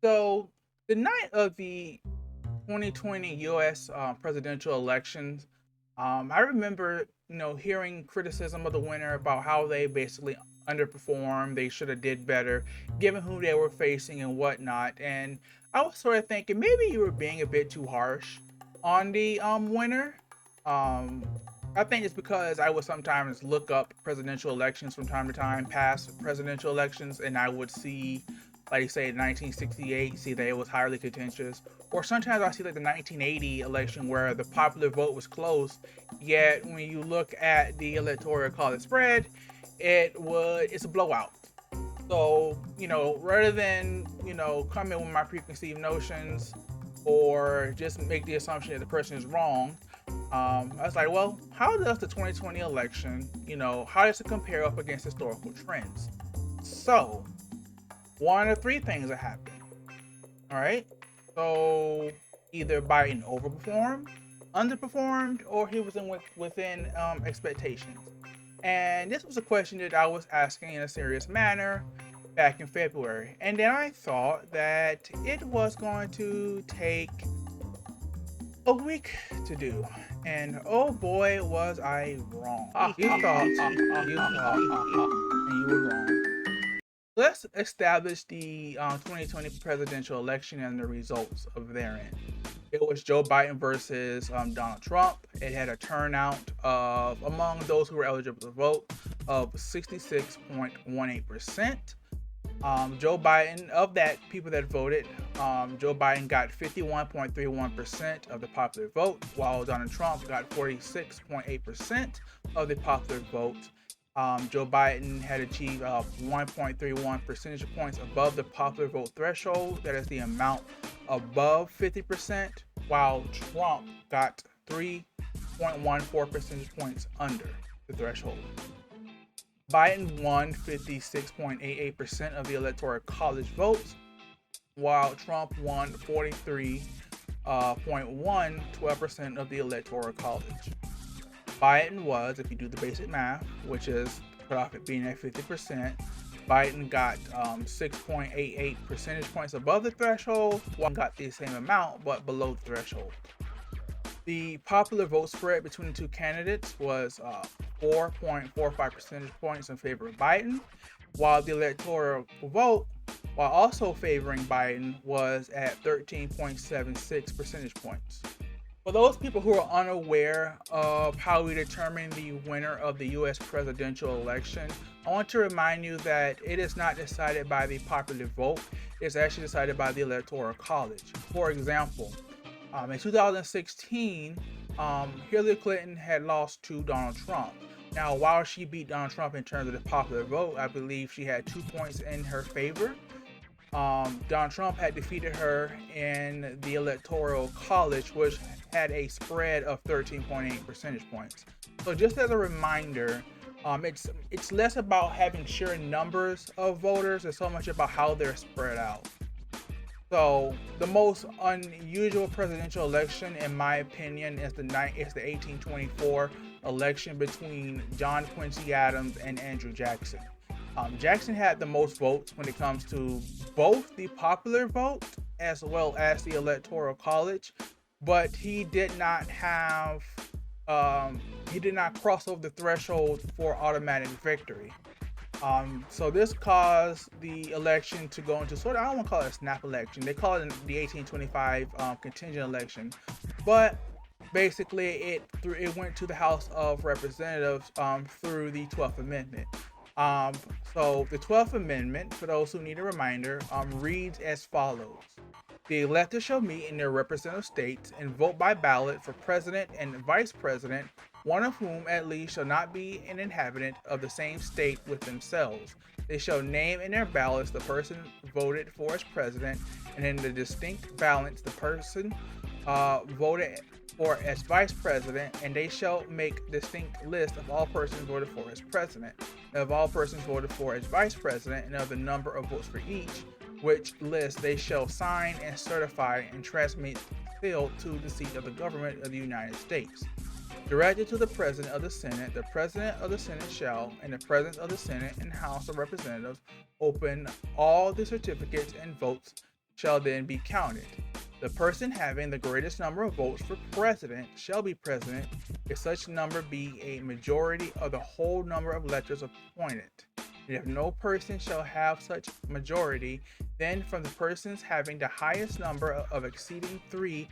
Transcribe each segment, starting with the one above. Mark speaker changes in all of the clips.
Speaker 1: So, the night of the 2020 U.S. Presidential elections, I remember, hearing criticism of the winner about how they basically underperformed. They should have did better, given who they were facing and whatnot. And I was sort of thinking maybe you were being a bit too harsh on the winner. Um, I think it's because I would sometimes look up presidential elections from time to time, past presidential elections, and I would see, like say 1968, see that it was highly contentious. Or sometimes I see like the 1980 election where the popular vote was close, yet when you look at the electoral college spread, it's a blowout. So, rather than, come in with my preconceived notions or just make the assumption that the person is wrong, I was like, well, how does the 2020 election, how does it compare up against historical trends? So, one of three things that happened. All right. So, either Biden overperformed, underperformed, or he was within expectations. And this was a question that I was asking in a serious manner back in February. And then I thought that it was going to take a week to do. And oh boy, was I wrong. And you were wrong. Let's establish the 2020 presidential election and the results of therein. It was Joe Biden versus Donald Trump. It had a turnout of, among those who were eligible to vote, of 66.18%. Joe Biden, of that people that voted, Joe Biden got 51.31% of the popular vote, while Donald Trump got 46.8% of the popular vote. Joe Biden had achieved 1.31 percentage points above the popular vote threshold. That is the amount above 50%, while Trump got 3.14 percentage points under the threshold. Biden won 56.88% of the Electoral College votes, while Trump won 43.12% of the Electoral College. Biden was, if you do the basic math, which is cut off at being at 50%, Biden got 6.88 percentage points above the threshold, while got the same amount but below the threshold. The popular vote spread between the two candidates was 4.45 percentage points in favor of Biden, while the electoral vote, while also favoring Biden, was at 13.76 percentage points. For those people who are unaware of how we determine the winner of the US presidential election, I want to remind you that it is not decided by the popular vote, it's actually decided by the Electoral College. For example, in 2016, Hillary Clinton had lost to Donald Trump. Now, while she beat Donald Trump in terms of the popular vote, I believe she had 2 points in her favor. Donald Trump had defeated her in the Electoral College, which had a spread of 13.8 percentage points. So, just as a reminder, it's less about having sheer numbers of voters and so much about how they're spread out. So the most unusual presidential election, in my opinion, is the 1824 election between John Quincy Adams and Andrew Jackson. Jackson had the most votes when it comes to both the popular vote as well as the electoral college, but he did not cross over the threshold for automatic victory. So this caused the election to go into sort of, I don't want to call it a snap election. They call it the 1825 contingent election, but basically it went to the House of Representatives through the 12th Amendment. So the 12th Amendment, for those who need a reminder, reads as follows. The electors shall meet in their representative states and vote by ballot for president and vice president, one of whom at least shall not be an inhabitant of the same state with themselves. They shall name in their ballots the person voted for as president, and in the distinct ballots the person voted for as vice president, and they shall make distinct list of all persons voted for as president, of all persons voted for as vice president, and of the number of votes for each, which list they shall sign and certify and transmit sealed to the seat of the government of the United States. Directed to the President of the Senate, the President of the Senate shall, in the presence of the Senate and House of Representatives, open all the certificates and votes shall then be counted. The person having the greatest number of votes for president shall be president if such number be a majority of the whole number of electors appointed. And if no person shall have such majority, then from the persons having the highest number of exceeding 3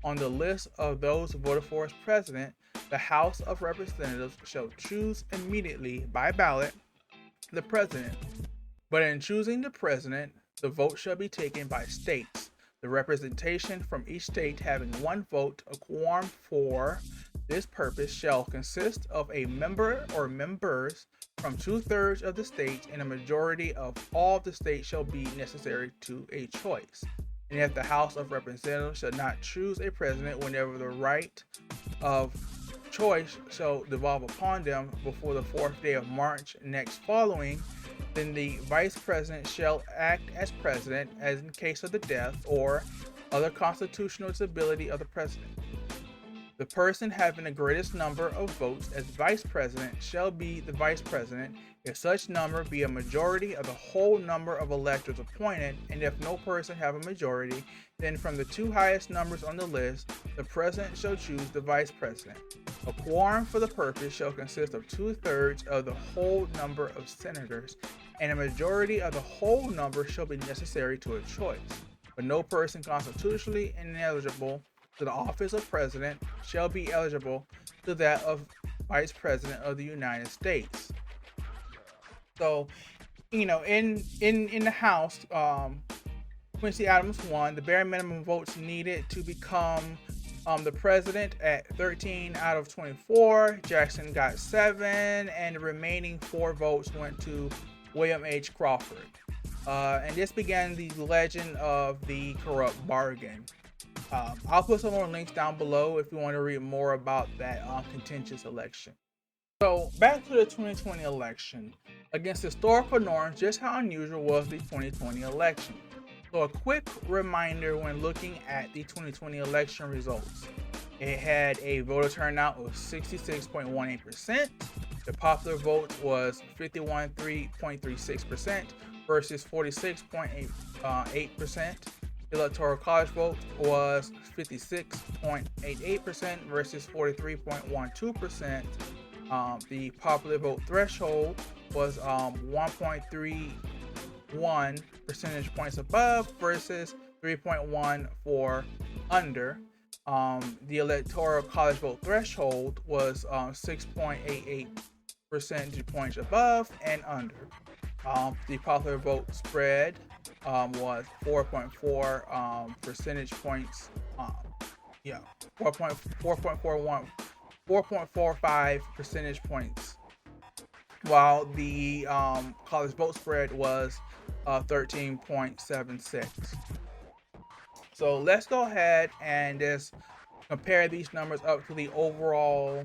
Speaker 1: on the list of those voted for as president, the House of Representatives shall choose immediately by ballot the president. But in choosing the president, the vote shall be taken by states, the representation from each state having 1 vote. A quorum for this purpose shall consist of a member or members from 2/3 of the states, and a majority of all the states shall be necessary to a choice. And if the House of Representatives shall not choose a president whenever the right of choice shall devolve upon them before the 4th day of March next following, then the vice president shall act as president as in case of the death or other constitutional disability of the president. The person having the greatest number of votes as vice president shall be the vice president if such number be a majority of the whole number of electors appointed, and if no person have a majority, then from the 2 highest numbers on the list, the president shall choose the vice president. A quorum for the purpose shall consist of 2/3 of the whole number of senators, and a majority of the whole number shall be necessary to a choice. But no person constitutionally ineligible to the office of president shall be eligible to that of vice president of the United States. So, in the House, Quincy Adams won. The bare minimum votes needed to become the president at 13 out of 24. Jackson got 7, and the remaining 4 votes went to William H. Crawford. And this began the legend of the corrupt bargain. I'll put some more links down below if you want to read more about that contentious election. So back to the 2020 election. Against historical norms, just how unusual was the 2020 election? So a quick reminder when looking at the 2020 election results. It had a voter turnout of 66.18%. The popular vote was 51.36% versus 46.8%. The Electoral College vote was 56.88% versus 43.12%. The popular vote threshold was 1.31 percentage points above versus 3.14 under. The Electoral College vote threshold was 6.88 percentage points above and under. The popular vote spread was 4.4 percentage points. 4.45 percentage points, while the college vote spread was 13.76. So let's go ahead and just compare these numbers up to the overall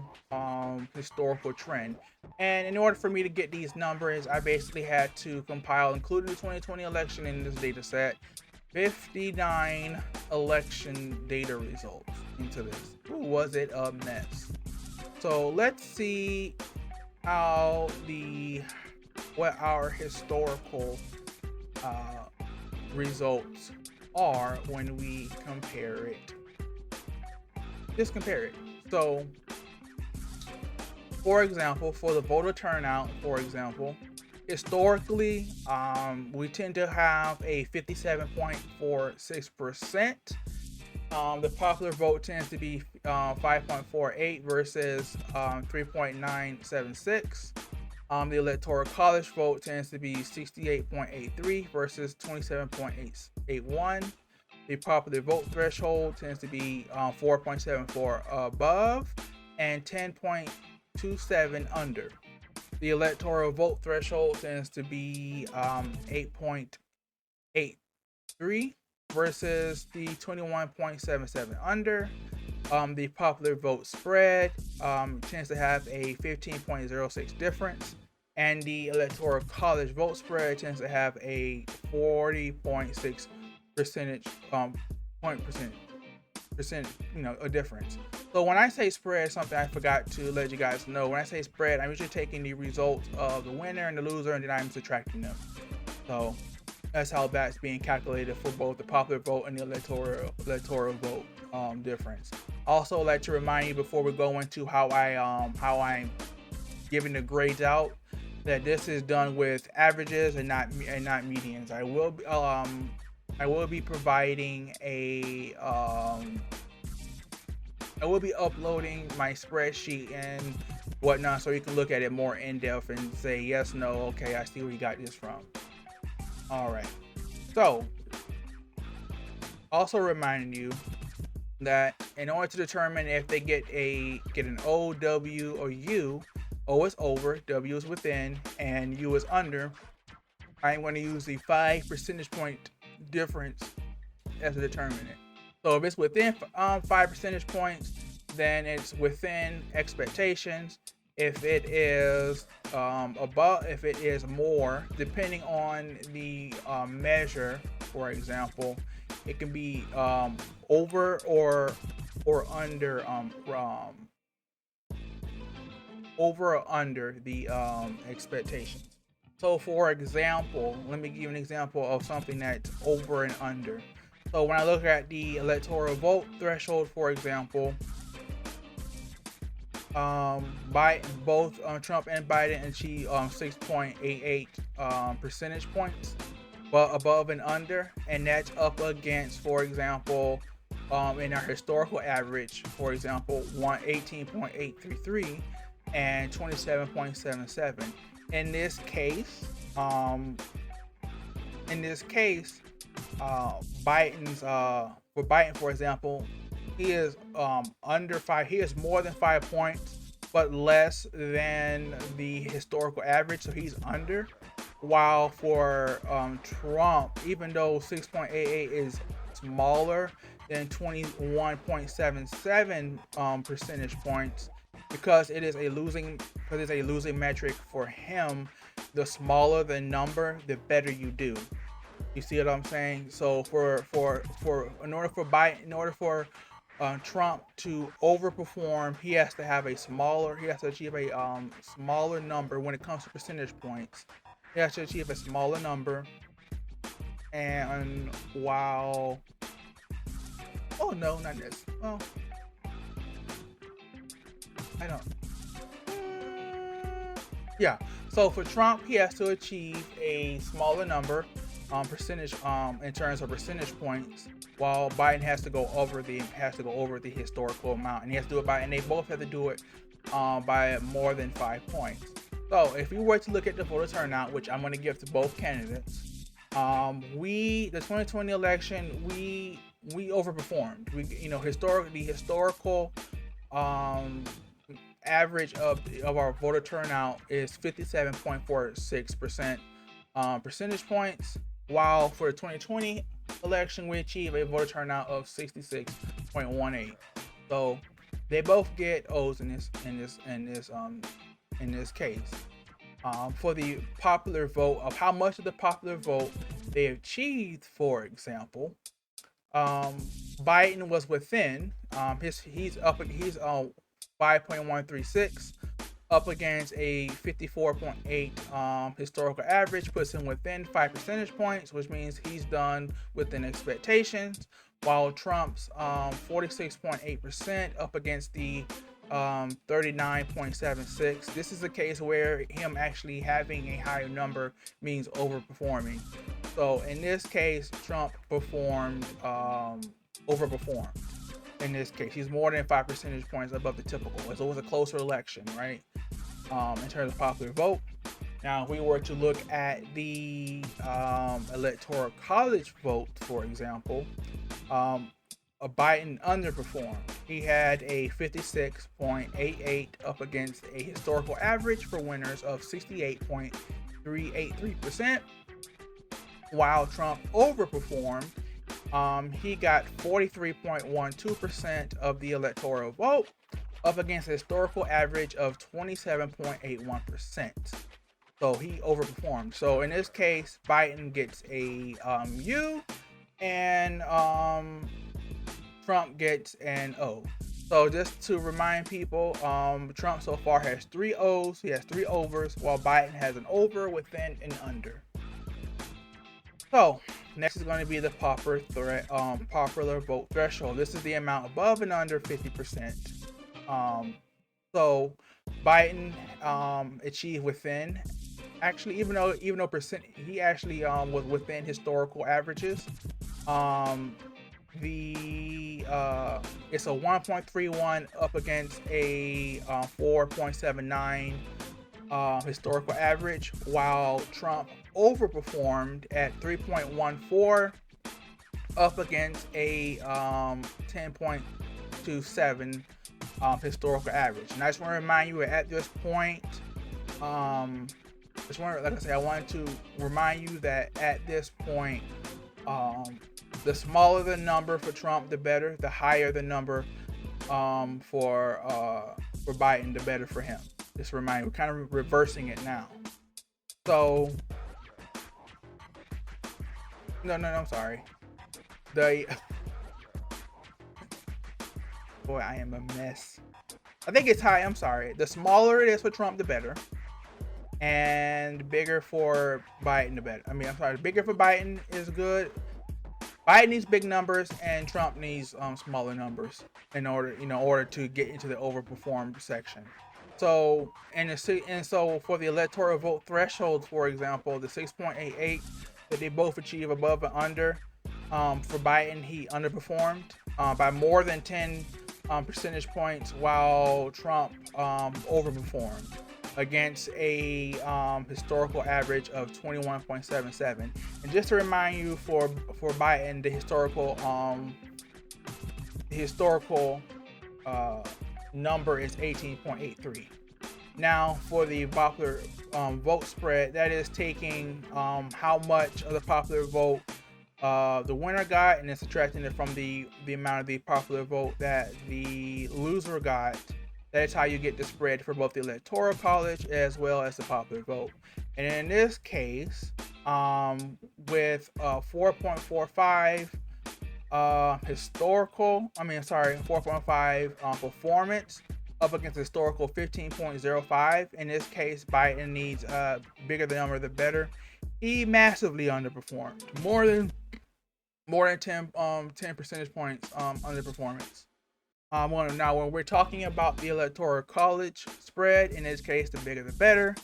Speaker 1: historical trend. And in order for me to get these numbers, I basically had to compile, including the 2020 election in this data set, 59 election data results into this. Ooh, was it a mess? So let's see how what our historical results are when we compare it. Just compare it. So, for example, for the voter turnout, historically, we tend to have a 57.46%. The popular vote tends to be 5.48 versus 3.976. The Electoral College vote tends to be 68.83 versus 27.81. The popular vote threshold tends to be 4.74 above and 10.27 under. The electoral vote threshold tends to be 8.83 versus the 21.77 under. The popular vote spread tends to have a 15.06 difference, and the Electoral College vote spread tends to have a 40.6 percentage a difference. So when I say spread, something I forgot to let you guys know. When I say spread, I'm usually taking the results of the winner and the loser, and then I'm subtracting them. So That's how that's being calculated for both the popular vote and the electoral vote difference. Also, I'd like to remind you before we go into how I'm giving the grades out, that this is done with averages and not medians. I will be providing a I will be uploading my spreadsheet and whatnot, so you can look at it more in depth and say yes, no, okay, I see where you got this from. All right. So, also reminding you that in order to determine if they get an O, W, or U, O is over, W is within, and U is under, I'm going to use the 5 percentage point difference as a determinant. So if it's within 5 percentage points, then it's within expectations. If it is above, if it is more, depending on the measure, for example, it can be over or under over or under the expectations. So for example, let me give you an example of something that's over and under. So when I look at the electoral vote threshold, for example, both Trump and Biden achieved 6.88 percentage points, but above and under, and that's up against, for example, in our historical average, for example, 18.833 and 27.77. In this case, Biden's for Biden, for example, he is under 5. He is more than 5 points, but less than the historical average, so he's under. While for Trump, even though 6.88 is smaller than 21.77 percentage points, because it's a losing metric for him, the smaller the number, the better you do. You see what I'm saying? So in order for Trump to overperform, he has to achieve a smaller number when it comes to percentage points. He has to achieve a smaller number, and while oh no, not this. Well, I don't. Yeah. So for Trump, he has to achieve a smaller number, percentage, in terms of percentage points, while Biden has to go over the historical amount, and he has to do it and they both have to do it by more than 5 points. So if we were to look at the voter turnout, which I'm going to give to both candidates, the 2020 election, we overperformed. The historical average of our voter turnout is 57.46% percentage points, while for the 2020 election we achieved a voter turnout of 66.18. So they both get O's in this case. For the popular vote, of how much of the popular vote they achieved, for example, Biden was within. He's 5.136, up against a 54.8 historical average, puts him within 5 percentage points, which means he's done within expectations. While Trump's 46.8% up against the 39.76. This is a case where him actually having a higher number means overperforming. So in this case, Trump overperformed. In this case, he's more than 5 percentage points above the typical. So it was a closer election, right? In terms of popular vote. Now, if we were to look at the electoral college vote, for example, Biden underperformed. He had a 56.88 up against a historical average for winners of 68.383%, while Trump overperformed. He got 43.12% of the electoral vote, up against a historical average of 27.81%. So he overperformed. So in this case, Biden gets a U, and Trump gets an O. So just to remind people, Trump so far has 3 O's. He has 3 overs, while Biden has an over, within, and under. So next is going to be the popular vote threshold. This is the amount above and under 50%. Um, so Biden achieved within, actually, even though percent he actually was within historical averages. Um, the It's a 1.31 up against a 4.79 historical average, while Trump overperformed at 3.14 up against a 10.27 historical average. And I just want to remind you at this point, like I said, I wanted to remind you that at this point, the smaller the number for Trump, the better. The higher the number for Biden, the better for him. Just a reminder, we're kind of reversing it now. So, no, I'm sorry. The boy, I am a mess. I think it's high. I'm sorry. The smaller it is for Trump, the better, and bigger for Biden, the better. I mean, I'm sorry. Bigger for Biden is good. Biden needs big numbers, and Trump needs smaller numbers in order to get into the overperformed section. So, so for the electoral vote threshold, for example, the 6.88 that they both achieve above and under, for Biden, he underperformed by more than 10 percentage points, while Trump overperformed against a historical average of 21.77. And just to remind you, for Biden, the historical number is 18.83. Now, for the popular vote spread, that is taking how much of the popular vote the winner got, and then subtracting it from the amount of the popular vote that the loser got. That's how you get the spread for both the Electoral College as well as the popular vote. And in this case, with 4.45 4.5 performance up against historical 15.05. In this case, Biden needs bigger the number, the better. He massively underperformed, more than 10 percentage points underperformance. Now, when we're talking about the Electoral College spread, in this case, the bigger the better.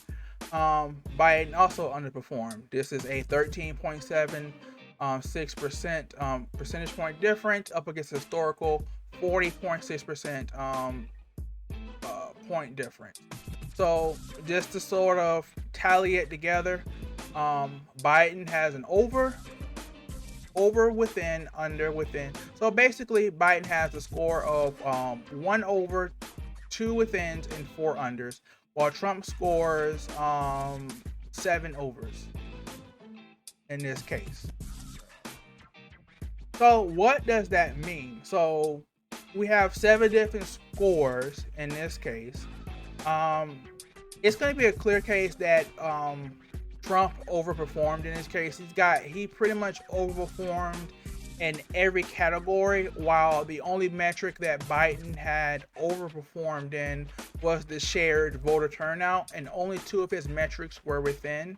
Speaker 1: Biden also underperformed. This is a 13.76% percentage point difference up against historical 40.6% point difference. So just to sort of tally it together, Biden has an over, within, under, within. So basically, Biden has a score of 1 over, 2 withins, and 4 unders, while Trump scores 7 overs in this case. So what does that mean? So we have 7 different scores in this case. It's going to be a clear case that Trump overperformed in this case. He pretty much overperformed in every category, while the only metric that Biden had overperformed in was the shared voter turnout, and only 2 of his metrics were within.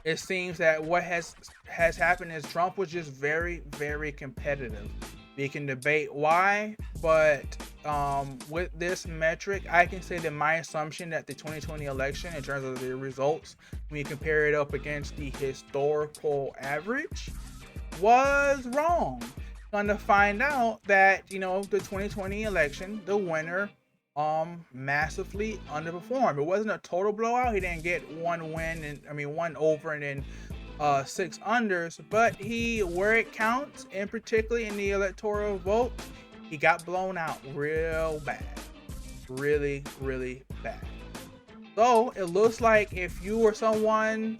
Speaker 1: It seems that what has happened is Trump was just very, very competitive. We can debate why, but with this metric, I can say that my assumption that the 2020 election, in terms of the results, when you compare it up against the historical average, was wrong. Gonna find out that the 2020 election, the winner massively underperformed. It wasn't a total blowout. He didn't get 1 win and 1 over and then 6 unders, but where it counts, and particularly in the electoral vote, he got blown out real bad, really, really bad. So it looks like if you were someone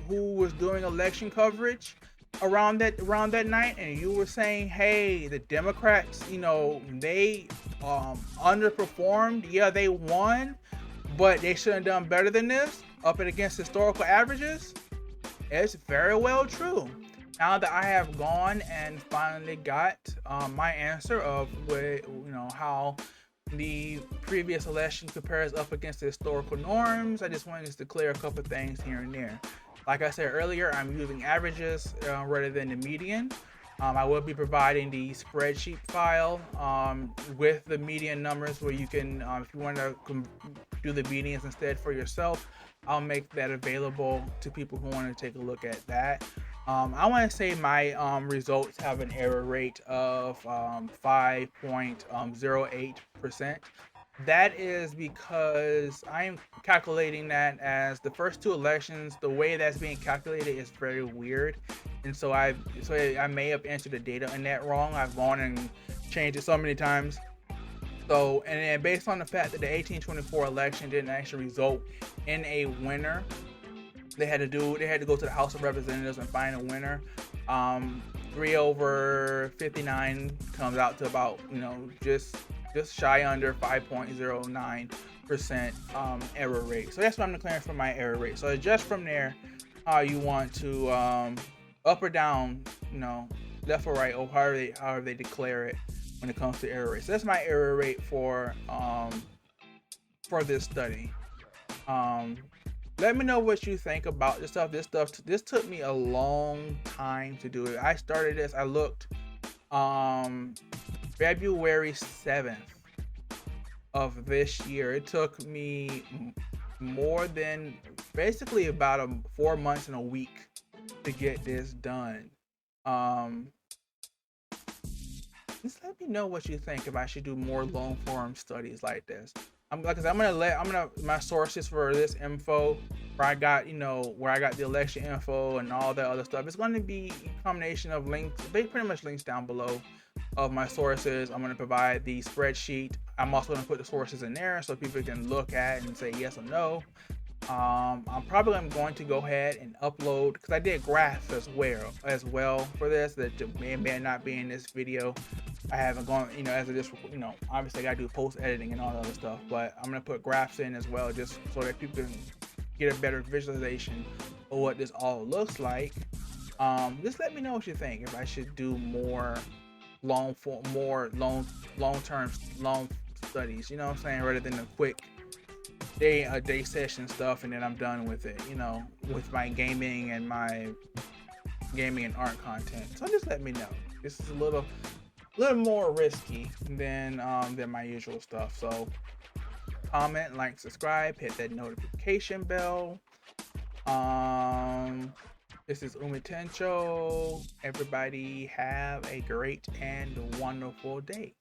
Speaker 1: who was doing election coverage around that night, and you were saying, hey, the Democrats, they underperformed. Yeah, they won, but they should have done better than this up and against historical averages. It's very well true. Now that I have gone and finally got my answer of how the previous election compares up against the historical norms, I just wanted to clear a couple of things here and there. Like I said earlier, I'm using averages rather than the median. I will be providing the spreadsheet file with the median numbers where you can, if you want to do the medians instead for yourself, I'll make that available to people who want to take a look at that. I want to say my results have an error rate of 5.08%. That is because I'm calculating that as the first two elections. The way that's being calculated is very weird, and so I may have entered the data in that wrong. I've gone and changed it so many times. So, and then based on the fact that the 1824 election didn't actually result in a winner, they had to go to the House of Representatives and find a winner. 3/59 comes out to about, just shy under 5.09% error rate. So that's what I'm declaring for my error rate. So adjust from there how you want to, up or down, left or right, or however they declare it when it comes to error rate. So that's my error rate for this study. Um, Let me know what you think about this stuff. This took me a long time to do it. I started this. I looked um February 7th of this year. It took me more than basically about 4 months and a week to get this done. Um, just let me know what you think if I should do more long form studies like this. Like I said, my sources for this info where I got the election info and all that other stuff. It's going to be a combination of links, pretty much links down below of my sources. I'm going to provide the spreadsheet. I'm also going to put the sources in there so people can look at and say yes or no. I'm probably going to go ahead and upload, because I did graphs as well for this that may not be in this video. I haven't gone, as of this, obviously I gotta do post editing and all that other stuff, but I'm gonna put graphs in as well, just so that people can get a better visualization of what this all looks like. Just let me know what you think, if I should do more long-term long studies, you know what I'm saying, rather than a quick day session stuff and then I'm done with it, with my gaming and art content. So just let me know. This is a little more risky than my usual stuff. So comment, like, subscribe, hit that notification bell. This is Umitencho. Everybody have a great and wonderful day.